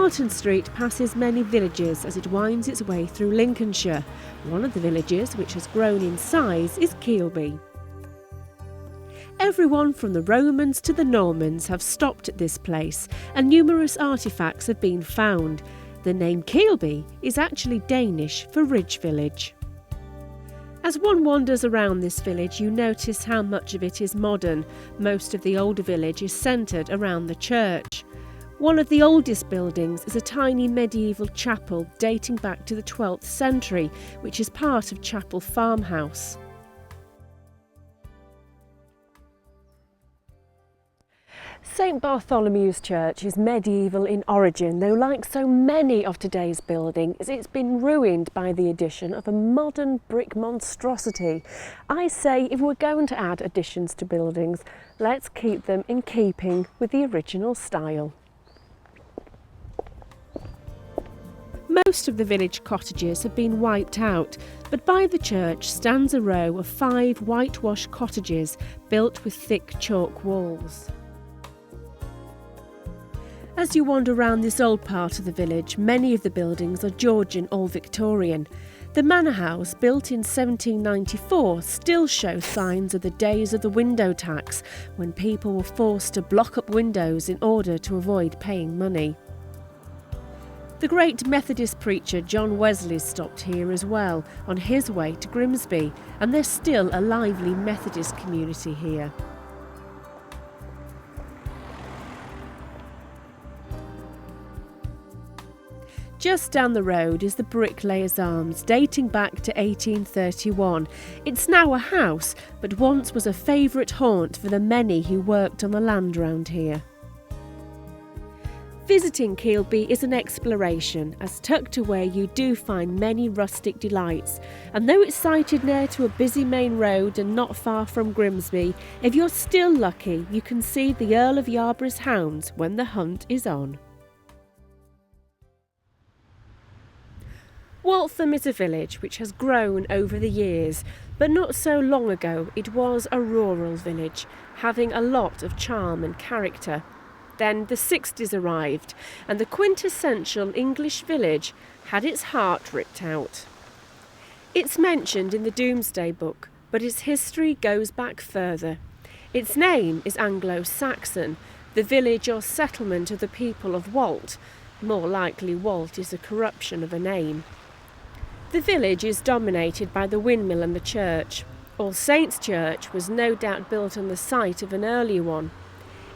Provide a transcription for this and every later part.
Carlton Street passes many villages as it winds its way through Lincolnshire. One of the villages which has grown in size is Keelby. Everyone from the Romans to the Normans have stopped at this place, and numerous artefacts have been found. The name Keelby is actually Danish for ridge village. As one wanders around this village, you notice how much of it is modern. Most of the older village is centred around the church. One of the oldest buildings is a tiny medieval chapel dating back to the 12th century, which is part of Chapel Farmhouse. St Bartholomew's Church is medieval in origin, though like so many of today's buildings, it's been ruined by the addition of a modern brick monstrosity. I say if we're going to add additions to buildings, let's keep them in keeping with the original style. Most of the village cottages have been wiped out, but by the church stands a row of 5 whitewashed cottages built with thick chalk walls. As you wander around this old part of the village, many of the buildings are Georgian or Victorian. The manor house, built in 1794, still shows signs of the days of the window tax, when people were forced to block up windows in order to avoid paying money. The great Methodist preacher John Wesley stopped here as well, on his way to Grimsby, and there's still a lively Methodist community here. Just down the road is the Bricklayers Arms, dating back to 1831. It's now a house, but once was a favourite haunt for the many who worked on the land round here. Visiting Keelby is an exploration, as tucked away you do find many rustic delights, and though it's sited near to a busy main road and not far from Grimsby, if you're still lucky you can see the Earl of Yarborough's hounds when the hunt is on. Waltham is a village which has grown over the years, but not so long ago it was a rural village, having a lot of charm and character. Then the 60s arrived, and the quintessential English village had its heart ripped out. It's mentioned in the Domesday Book, but its history goes back further. Its name is Anglo-Saxon, the village or settlement of the people of Walt. More likely Walt is a corruption of a name. The village is dominated by the windmill and the church. All Saints' Church was no doubt built on the site of an earlier one.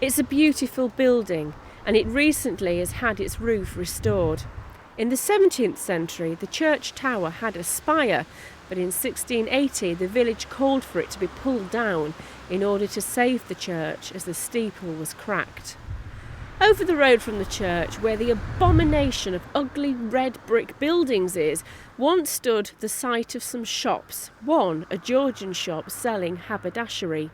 It's a beautiful building, and it recently has had its roof restored. In the 17th century, the church tower had a spire, but in 1680 the village called for it to be pulled down in order to save the church, as the steeple was cracked. Over the road from the church, where the abomination of ugly red brick buildings is, once stood the site of some shops, one a Georgian shop selling haberdashery.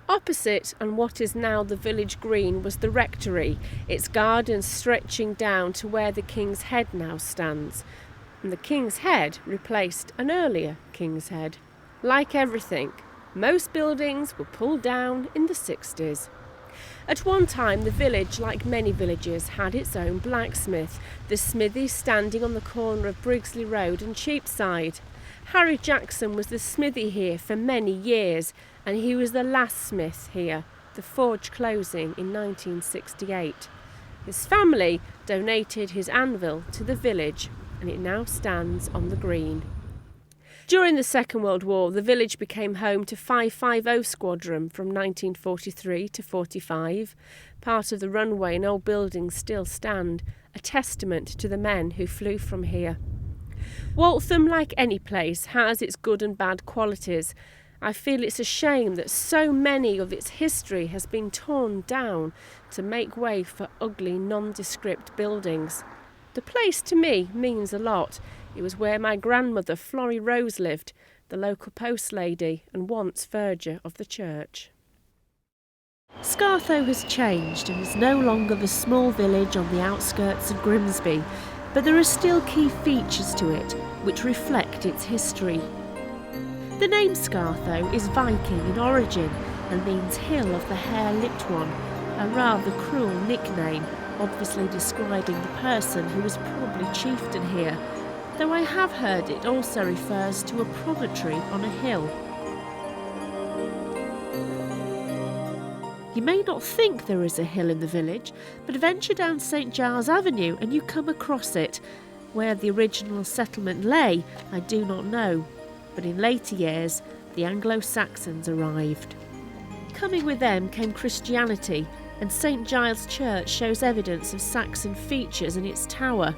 Opposite, and what is now the village green, was the rectory, its gardens stretching down to where the King's Head now stands. And the King's Head replaced an earlier King's Head. Like everything, most buildings were pulled down in the 60s. At one time, the village, like many villages, had its own blacksmith, the smithy standing on the corner of Brigsley Road and Cheapside. Harry Jackson was the smithy here for many years, and he was the last smith here, the forge closing in 1968. His family donated his anvil to the village, and it now stands on the green. During the Second World War, the village became home to 550 Squadron from 1943 to 45. Part of the runway and old buildings still stand, a testament to the men who flew from here. Waltham, like any place, has its good and bad qualities. I feel it's a shame that so many of its history has been torn down to make way for ugly, nondescript buildings. The place to me means a lot. It was where my grandmother Florrie Rose lived, the local post lady and once verger of the church. Scartho has changed and is no longer the small village on the outskirts of Grimsby, but there are still key features to it which reflect its history. The name Scartho is Viking in origin and means hill of the hare-lipped one, a rather cruel nickname, obviously describing the person who was probably chieftain here, though I have heard it also refers to a promontory on a hill. You may not think there is a hill in the village, but venture down St Giles Avenue and you come across it. Where the original settlement lay, I do not know, but in later years the Anglo-Saxons arrived. Coming with them came Christianity, and St Giles Church shows evidence of Saxon features in its tower.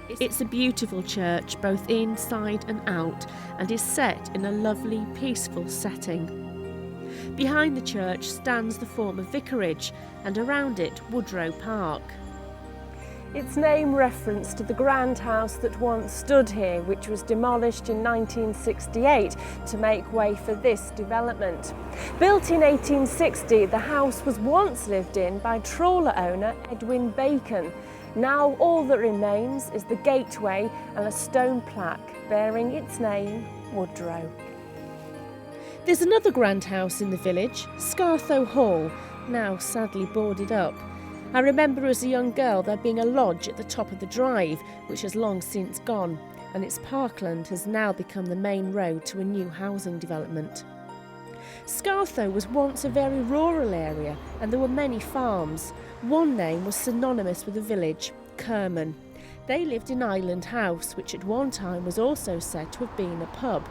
It's a beautiful church both inside and out, and is set in a lovely, peaceful setting. Behind the church stands the former vicarage, and around it Woodrow Park. Its name reference to the grand house that once stood here, which was demolished in 1968 to make way for this development. Built in 1860, the house was once lived in by trawler owner Edwin Bacon. Now all that remains is the gateway and a stone plaque bearing its name, Woodrow. There's another grand house in the village, Scartho Hall, now sadly boarded up. I remember as a young girl there being a lodge at the top of the drive, which has long since gone, and its parkland has now become the main road to a new housing development. Scartho was once a very rural area, and there were many farms. One name was synonymous with the village, Kerman. They lived in Island House, which at one time was also said to have been a pub.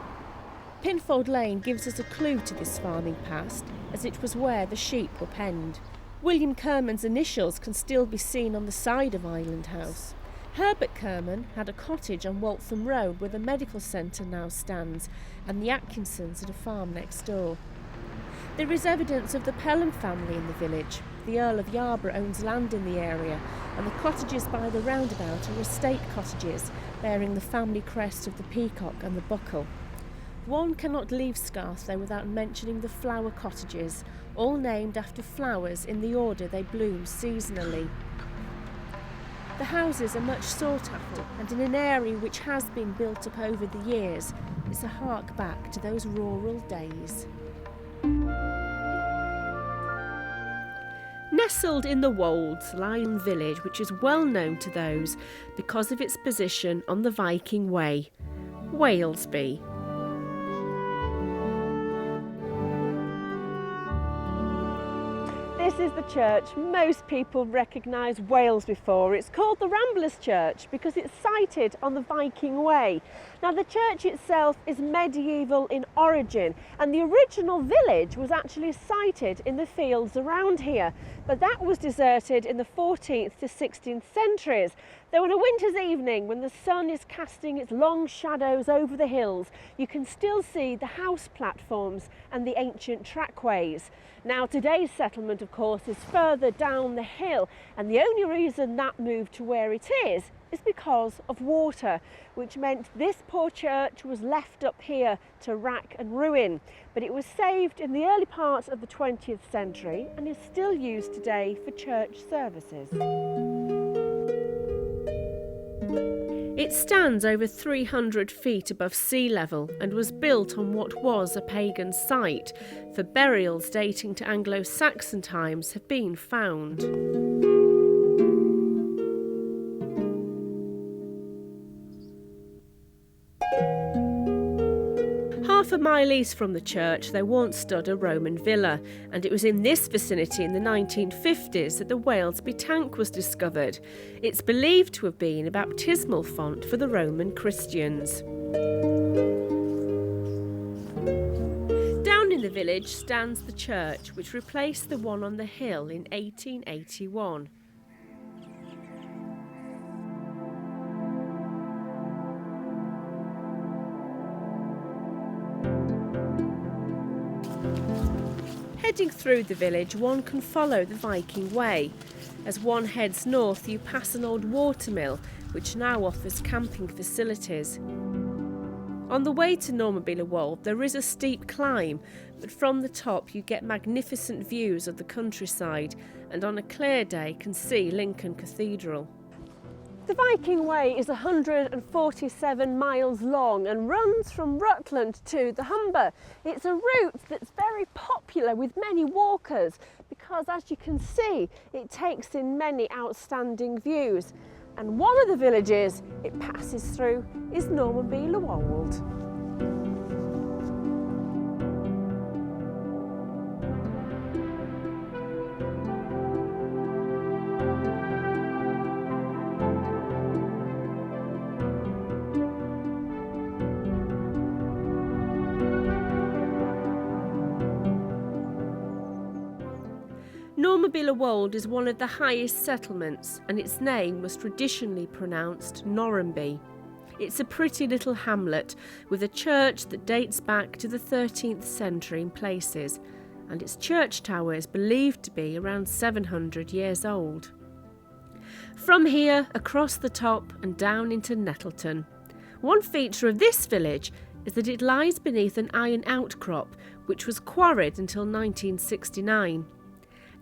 Pinfold Lane gives us a clue to this farming past, as it was where the sheep were penned. William Kerman's initials can still be seen on the side of Island House. Herbert Kerman had a cottage on Waltham Road where the medical centre now stands, and the Atkinsons had a farm next door. There is evidence of the Pelham family in the village. The Earl of Yarborough owns land in the area, and the cottages by the roundabout are estate cottages, bearing the family crest of the peacock and the buckle. One cannot leave Scartho without mentioning the flower cottages, all named after flowers in the order they bloom seasonally. The houses are much sought after, and in an area which has been built up over the years, it's a hark back to those rural days. Nestled in the Wolds lie a village which is well known to those because of its position on the Viking Way, Walesby. This is the church most people recognise Wales before. It's called the Rambles Church because it's sited on the Viking Way. Now the church itself is medieval in origin, and the original village was actually sited in the fields around here, but that was deserted in the 14th to 16th centuries. Though on a winter's evening, when the sun is casting its long shadows over the hills, you can still see the house platforms and the ancient trackways. Now today's settlement, of course, is further down the hill, and the only reason that moved to where it is because of water, which meant this poor church was left up here to rack and ruin. But it was saved in the early part of the 20th century and is still used today for church services. It stands over 300 feet above sea level and was built on what was a pagan site, for burials dating to Anglo-Saxon times have been found. Half a mile east from the church there once stood a Roman villa, and it was in this vicinity in the 1950s that the Walesby tank was discovered. It's believed to have been a baptismal font for the Roman Christians. Down in the village stands the church, which replaced the one on the hill in 1881. Heading through the village, one can follow the Viking Way. As one heads north, you pass an old watermill, which now offers camping facilities. On the way to Normanby Wold, there is a steep climb, but from the top you get magnificent views of the countryside, and on a clear day can see Lincoln Cathedral. The Viking Way is 147 miles long and runs from Rutland to the Humber. It's a route that's very popular with many walkers because because, as you can see, it takes in many outstanding views. And one of the villages it passes through is Normanby-le-Wold. Normanby-le-Wold is one of the highest settlements, and its name was traditionally pronounced Norranby. It's a pretty little hamlet with a church that dates back to the 13th century in places, and its church tower is believed to be around 700 years old. From here, across the top and down into Nettleton. One feature of this village is that it lies beneath an iron outcrop which was quarried until 1969.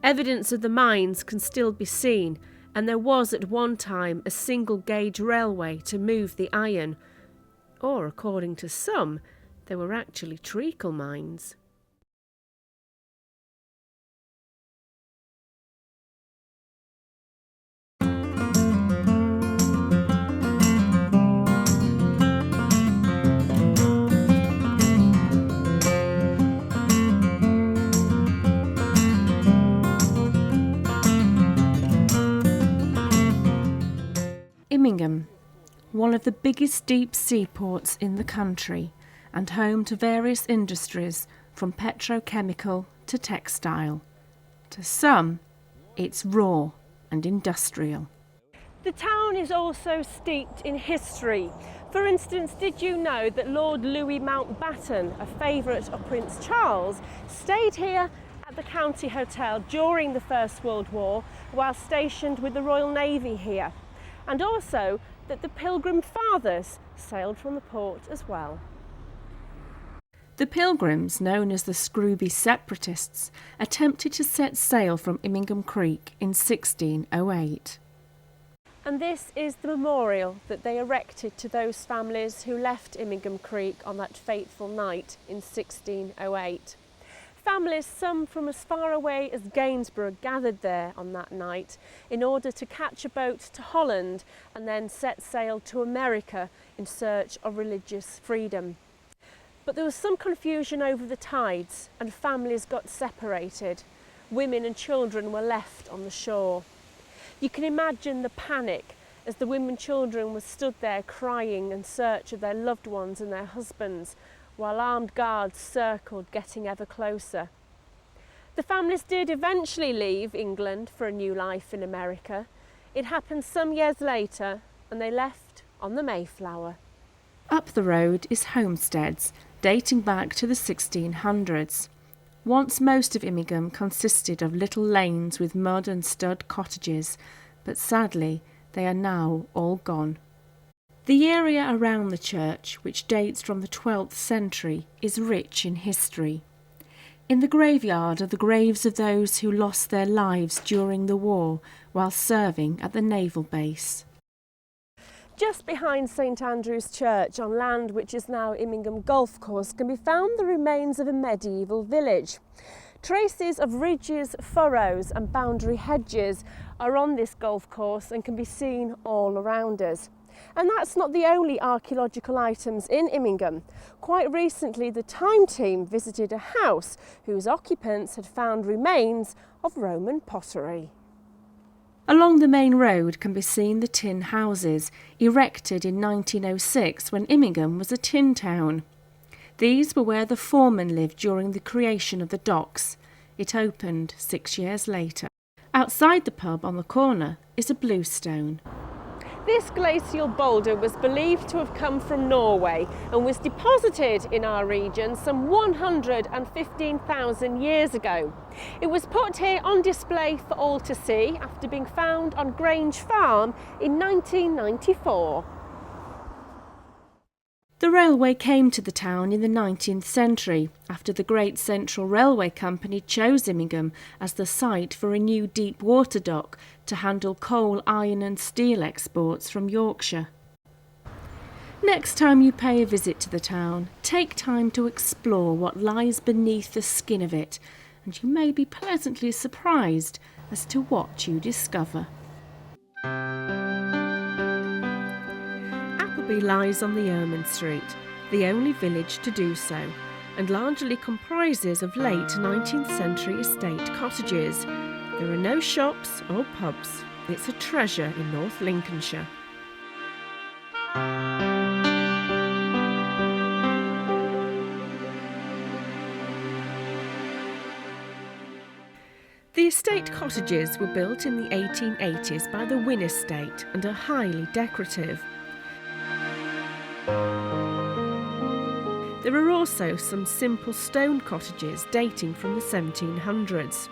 Evidence of the mines can still be seen, and there was at one time a single gauge railway to move the iron. Or, according to some, there were actually treacle mines. Immingham, one of the biggest deep sea ports in the country and home to various industries from petrochemical to textile. To some, it's raw and industrial. The town is also steeped in history. For instance, did you know that Lord Louis Mountbatten, a favourite of Prince Charles, stayed here at the County Hotel during the First World War while stationed with the Royal Navy here? And also that the Pilgrim Fathers sailed from the port as well. The Pilgrims, known as the Scrooby Separatists, attempted to set sail from Immingham Creek in 1608. And this is the memorial that they erected to those families who left Immingham Creek on that fateful night in 1608. Families, some from as far away as Gainsborough, gathered there on that night in order to catch a boat to Holland and then set sail to America in search of religious freedom. But there was some confusion over the tides and families got separated. Women and children were left on the shore. You can imagine the panic as the women and children were stood there crying in search of their loved ones and their husbands, while armed guards circled, getting ever closer. The families did eventually leave England for a new life in America. It happened some years later, and they left on the Mayflower. Up the road is homesteads, dating back to the 1600s. Once most of Immingham consisted of little lanes with mud and stud cottages, but sadly they are now all gone. The area around the church, which dates from the 12th century, is rich in history. In the graveyard are the graves of those who lost their lives during the war while serving at the naval base. Just behind St Andrew's Church, on land which is now Immingham Golf Course, can be found the remains of a medieval village. Traces of ridges, furrows and boundary hedges are on this golf course and can be seen all around us. And that's not the only archaeological items in Immingham. Quite recently, the Time team visited a house whose occupants had found remains of Roman pottery. Along the main road can be seen the tin houses, erected in 1906 when Immingham was a tin town. These were where the foreman lived during the creation of the docks. It opened 6 years later. Outside the pub on the corner is a bluestone. This glacial boulder was believed to have come from Norway and was deposited in our region some 115,000 years ago. It was put here on display for all to see after being found on Grange Farm in 1994. The railway came to the town in the 19th century after the Great Central Railway Company chose Immingham as the site for a new deep water dock to handle coal, iron and steel exports from Yorkshire. Next time you pay a visit to the town, take time to explore what lies beneath the skin of it and you may be pleasantly surprised as to what you discover. Appleby lies on the Ermine Street, the only village to do so, and largely comprises of late 19th century estate cottages. There are no shops or pubs. It's a treasure in North Lincolnshire. The estate cottages were built in the 1880s by the Wynne estate and are highly decorative. There are also some simple stone cottages dating from the 1700s.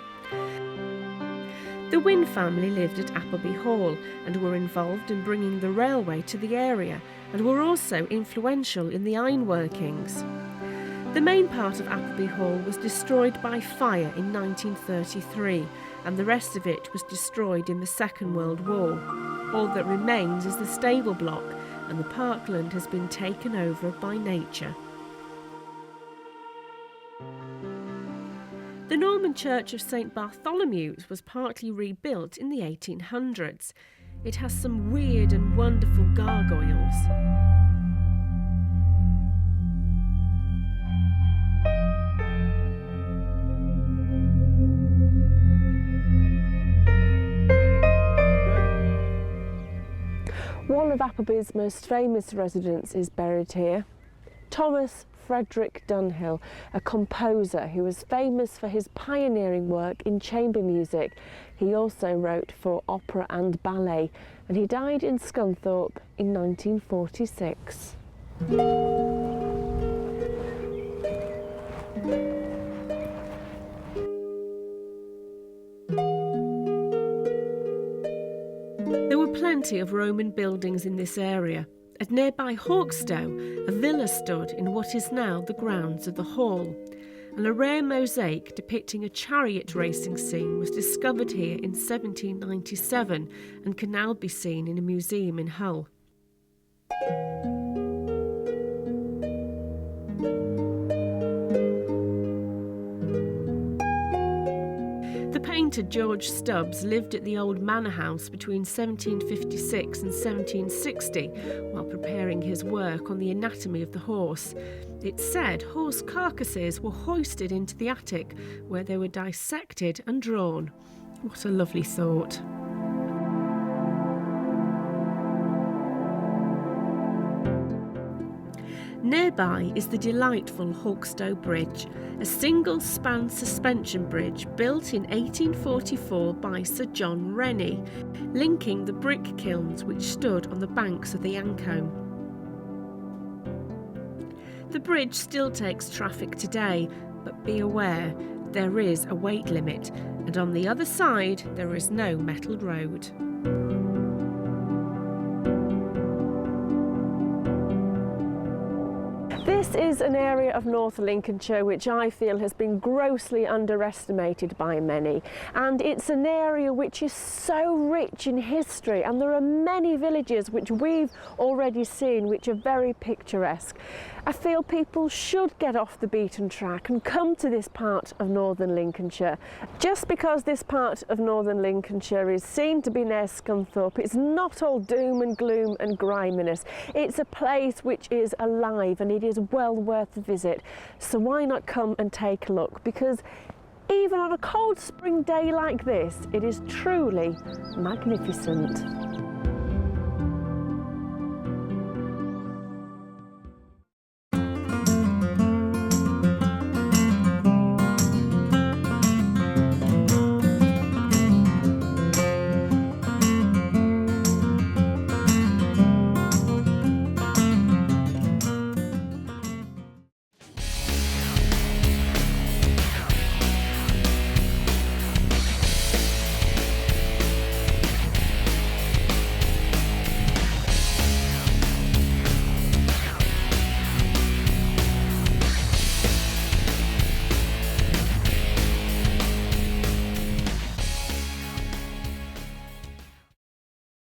The Wynne family lived at Appleby Hall and were involved in bringing the railway to the area and were also influential in the ironworkings. The main part of Appleby Hall was destroyed by fire in 1933 and the rest of it was destroyed in the Second World War. All that remains is the stable block and the parkland has been taken over by nature. The Norman church of St Bartholomew's was partly rebuilt in the 1800s. It has some weird and wonderful gargoyles. One of Appleby's most famous residents is buried here. Thomas Frederick Dunhill, a composer who was famous for his pioneering work in chamber music. He also wrote for opera and ballet, and he died in Scunthorpe in 1946. There were plenty of Roman buildings in this area. At nearby Hawkstow, a villa stood in what is now the grounds of the hall, and a rare mosaic depicting a chariot racing scene was discovered here in 1797 and can now be seen in a museum in Hull. The painter George Stubbs lived at the old manor house between 1756 and 1760 while preparing his work on the anatomy of the horse. It's said horse carcasses were hoisted into the attic where they were dissected and drawn. What a lovely thought. Nearby is the delightful Hawkstow Bridge, a single-span suspension bridge built in 1844 by Sir John Rennie, linking the brick kilns which stood on the banks of the Ancombe. The bridge still takes traffic today, but be aware, there is a weight limit, and on the other side there is no metalled road. This is an area of North Lincolnshire which I feel has been grossly underestimated by many, and it's an area which is so rich in history, and there are many villages which we've already seen which are very picturesque. I feel people should get off the beaten track and come to this part of northern Lincolnshire. Just because this part of northern Lincolnshire is seen to be near Scunthorpe, it's not all doom and gloom and griminess. It's a place which is alive and it is well worth a visit. So why not come and take a look? Because even on a cold spring day like this, it is truly magnificent.